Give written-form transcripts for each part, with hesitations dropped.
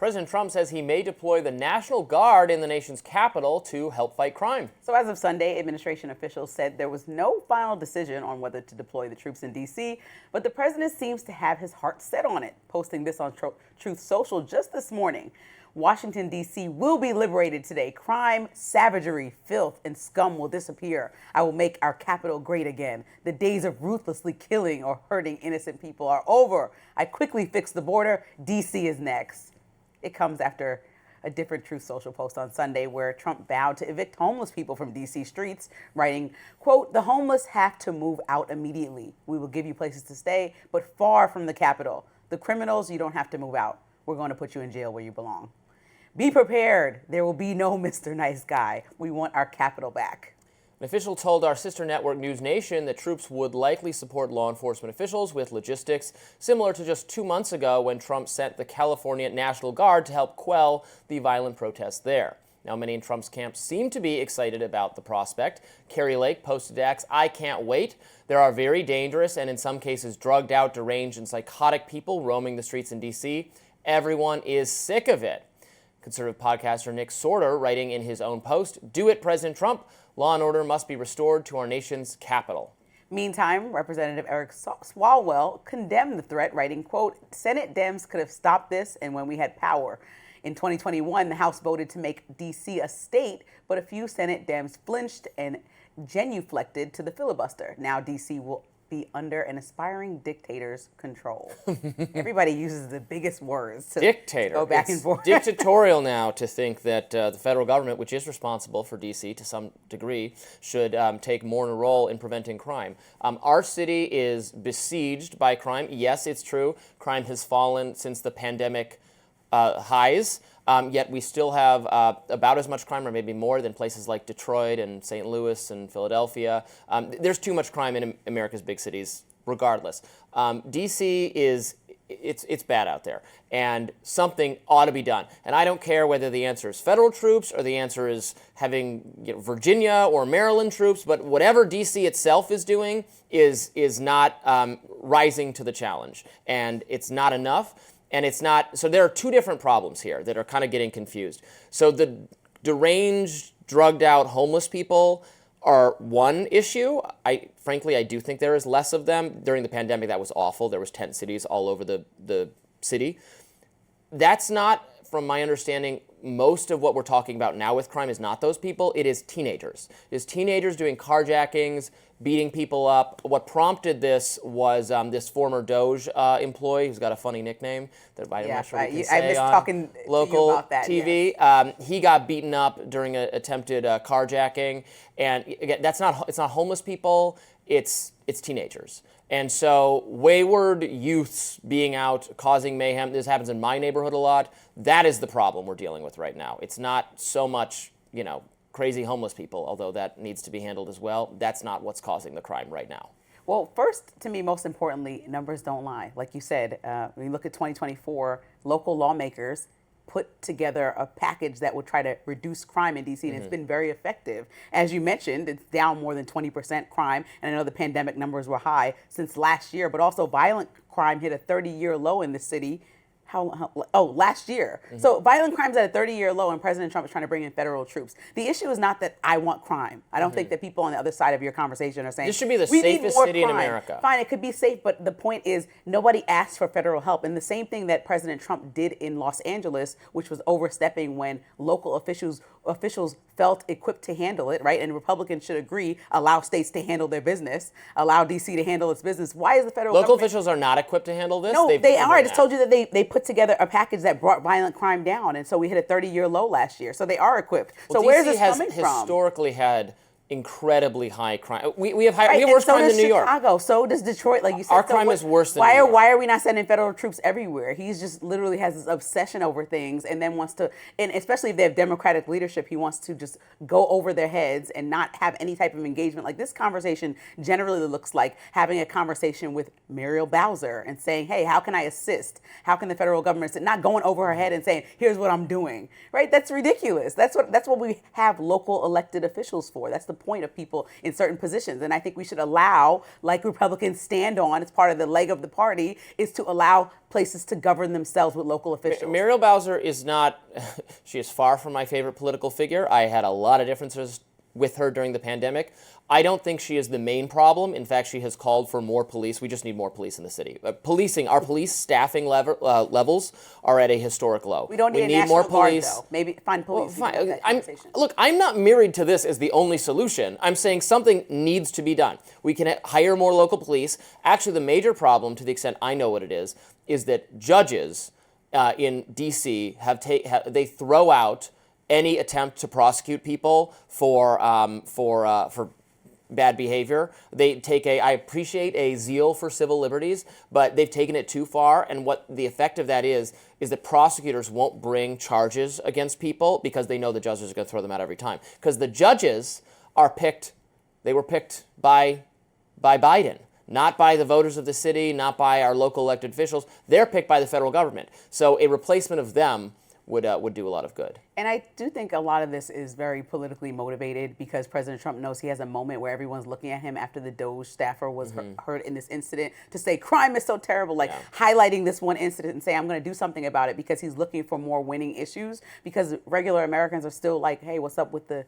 President Trump says he may deploy the National Guard in the nation's capital to help fight crime. So as of Sunday, administration officials said there was no final decision on whether to deploy the troops in D.C., but the president seems to have his heart set on it, posting this on Truth Social just this morning. Washington, D.C. will be liberated today. Crime, savagery, filth, and scum will disappear. I will make our capital great again. The days of ruthlessly killing or hurting innocent people are over. I quickly fixed the border. D.C. is next. It comes after a different Truth Social post on Sunday where Trump vowed to evict homeless people from D.C. streets, writing, quote, "The homeless have to move out immediately. We will give you places to stay, but far from the Capitol. The criminals, you don't have to move out. We're going to put you in jail where you belong. Be prepared. There will be no Mr. Nice Guy. We want our Capitol back." An official told our sister network News Nation that troops would likely support law enforcement officials with logistics, similar to just 2 months ago when Trump sent the California National Guard to help quell the violent protests there. Now, many in Trump's camp seem to be excited about the prospect. Carrie Lake posted to X, "I can't wait. There are very dangerous and in some cases drugged out, deranged, and psychotic people roaming the streets in D.C. Everyone is sick of it." Conservative podcaster Nick Sorter writing in his own post, "Do it, President Trump. Law and order must be restored to our nation's capital." Meantime, Representative Eric Swalwell condemned the threat, writing, quote, "Senate Dems could have stopped this and when we had power. In 2021, the House voted to make D.C. a state, but a few Senate Dems flinched and genuflected to the filibuster. Now D.C. will be under an aspiring dictator's control." Everybody uses the biggest words to Dictator. go back It's and forth. dictatorial now to think that the federal government, which is responsible for D.C. to some degree, should take more in a role in preventing crime. Our city is besieged by crime. Yes, it's true. Crime has fallen since the pandemic highs, yet we still have about as much crime or maybe more than places like Detroit and St. Louis and Philadelphia. There's too much crime in America's big cities regardless. D.C. it's bad out there, and something ought to be done. And I don't care whether the answer is federal troops or the answer is having Virginia or Maryland troops, but whatever D.C. itself is doing is not rising to the challenge, and it's not enough. And it's not, so there are two different problems here that are kind of getting confused. So the deranged, drugged out homeless people are one issue. Frankly, I do think there is less of them. During the pandemic, that was awful. There was tent cities all over the city. That's not, from my understanding, most of what we're talking about now with crime is not those people. It is teenagers. It is teenagers doing carjackings, beating people up. What prompted this was this former Doge employee who's got a funny nickname that I'm not sure we can say on talking local to you about that, TV. yes. He got beaten up during an attempted carjacking, and again, it's not homeless people. It's teenagers. And so wayward youths being out causing mayhem, this happens in my neighborhood a lot. That is the problem we're dealing with right now. It's not so much, crazy homeless people, although that needs to be handled as well. That's not what's causing the crime right now. Well, first, to me, most importantly, numbers don't lie. Like you said, when you look at 2024, local lawmakers put together a package that would try to reduce crime in D.C., and it's been very effective. As you mentioned, it's down more than 20% crime, and I know the pandemic numbers were high since last year, but also violent crime hit a 30-year low in the city. Last year. So violent crime's at a 30-year low, and President Trump is trying to bring in federal troops. The issue is not that I want crime. I don't think that people on the other side of your conversation are saying this should be the we need safest more city crime. in America. Fine, it could be safe, but the point is nobody asked for federal help. And the same thing that President Trump did in Los Angeles, which was overstepping when local officials felt equipped to handle it, right? And Republicans should agree, allow states to handle their business, allow D.C. to handle its business. Why is the federal Local government... officials are not equipped to handle this? No, they are. I just told you that they put together a package that brought violent crime down, and so we hit a 30-year low last year. So they are equipped. Well, so where's DC this has coming from? historically had incredibly high crime. We have Right, worse so crime does than New York. Chicago. So does Detroit, like you said. Our crime is worse than why New York. Why are we not sending federal troops everywhere? He's just literally has this obsession over things, and then wants to, and especially if they have Democratic leadership, he wants to just go over their heads and not have any type of engagement. Like this conversation generally looks like having a conversation with Muriel Bowser and saying, hey, how can I assist? How can the federal government, not going over her head and saying, here's what I'm doing, right? That's ridiculous. That's what we have local elected officials for. That's the point of people in certain positions. And I think we should allow, like Republicans stand on, as part of the leg of the party, is to allow places to govern themselves with local officials. Muriel Bowser is not, she is far from my favorite political figure. I had a lot of differences with her during the pandemic. I don't think she is the main problem. In fact, she has called for more police. We just need more police in the city. Our police staffing levels are at a historic low. We don't need more police. Guard, though. Maybe find police. Well, look, I'm not married to this as the only solution. I'm saying something needs to be done. We can hire more local police. Actually, the major problem, to the extent I know what it is that judges in D.C. they throw out any attempt to prosecute people for bad behavior. I appreciate a zeal for civil liberties, but they've taken it too far. And what the effect of that is that prosecutors won't bring charges against people because they know the judges are going to throw them out every time. Because the judges were picked by Biden, not by the voters of the city, not by our local elected officials. They're picked by the federal government. So a replacement of them would do a lot of good. And I do think a lot of this is very politically motivated because President Trump knows he has a moment where everyone's looking at him after the DOJ staffer was hurt in this incident to say crime is so terrible, highlighting this one incident and say, I'm going to do something about it, because he's looking for more winning issues, because regular Americans are still like, hey, what's up with the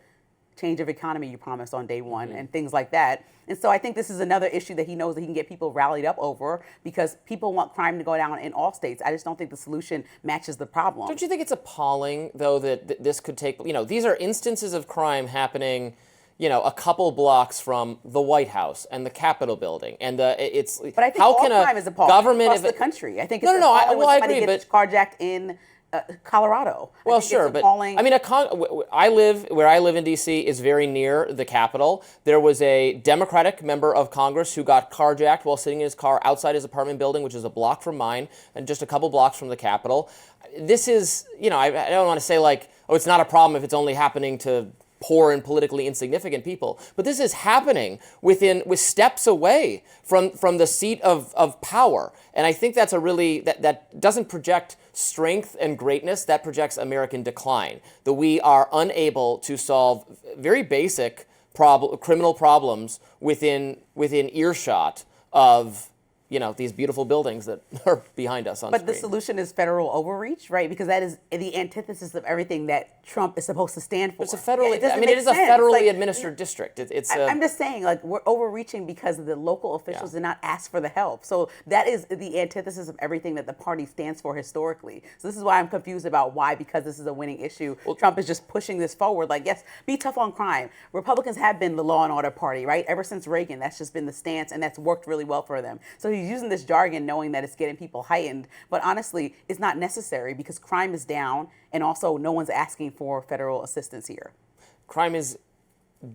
change of economy you promised on day one and things like that. And so I think this is another issue that he knows that he can get people rallied up over, because people want crime to go down in all states. I just don't think the solution matches the problem. Don't you think it's appalling, though, that this could take, these are instances of crime happening, a couple blocks from the White House and the Capitol building, and But I think all crime is appalling across the country. I think it's appalling when somebody gets carjacked in Colorado. Well, sure, but I mean, where I live in D.C. is very near the Capitol. There was a Democratic member of Congress who got carjacked while sitting in his car outside his apartment building, which is a block from mine and just a couple blocks from the Capitol. This is, I don't want to say it's not a problem if it's only happening to poor and politically insignificant people, but this is happening with steps away from the seat of power, and I think that's that doesn't project strength and greatness. That projects American decline. That we are unable to solve very basic criminal problems within earshot of these beautiful buildings that are behind us on screen. But the solution is federal overreach, right? Because that is the antithesis of everything that Trump is supposed to stand for. It's a federally administered district. I'm just saying, we're overreaching because the local officials did not ask for the help. So that is the antithesis of everything that the party stands for historically. So this is why I'm confused about why, because this is a winning issue, Trump is just pushing this forward. Yes, be tough on crime. Republicans have been the law and order party, right? Ever since Reagan, that's just been the stance, and that's worked really well for them. So he's using this jargon knowing that it's getting people heightened, but honestly, it's not necessary because crime is down, and also no one's asking for federal assistance here. Crime is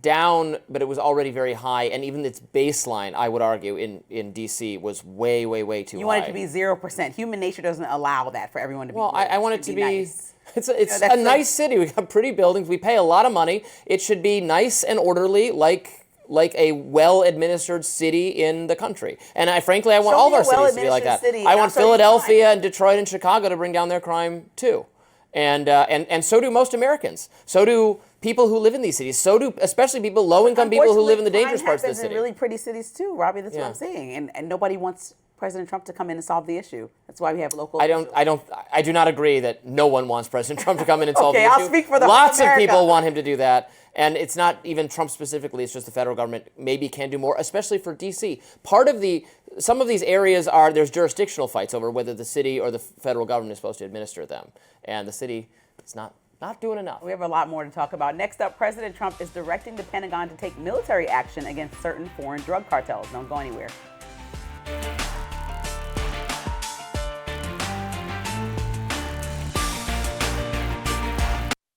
down, but it was already very high, and even its baseline, I would argue, in D.C. was way, way, way too high. You want it to be 0%. Human nature doesn't allow that for everyone to be. Well, I want it to be nice. It's a nice city. We got pretty buildings. We pay a lot of money. It should be nice and orderly, like a well-administered city in the country. And frankly, I want all of our cities to be like that. I want Philadelphia and Detroit and Chicago to bring down their crime too. And so do most Americans. So do people who live in these cities. So do especially low-income people who live in the dangerous parts of the city. In really pretty cities too, Robby. That's what I'm saying. And nobody wants President Trump to come in and solve the issue. That's why we have local. I do not agree that no one wants President Trump to come in and solve the issue. Okay, I'll speak for the Lots of people want him to do that. And it's not even Trump specifically, it's just the federal government maybe can do more, especially for D.C. Some of these areas there's jurisdictional fights over whether the city or the federal government is supposed to administer them. And the city is not doing enough. We have a lot more to talk about. Next up, President Trump is directing the Pentagon to take military action against certain foreign drug cartels. Don't go anywhere.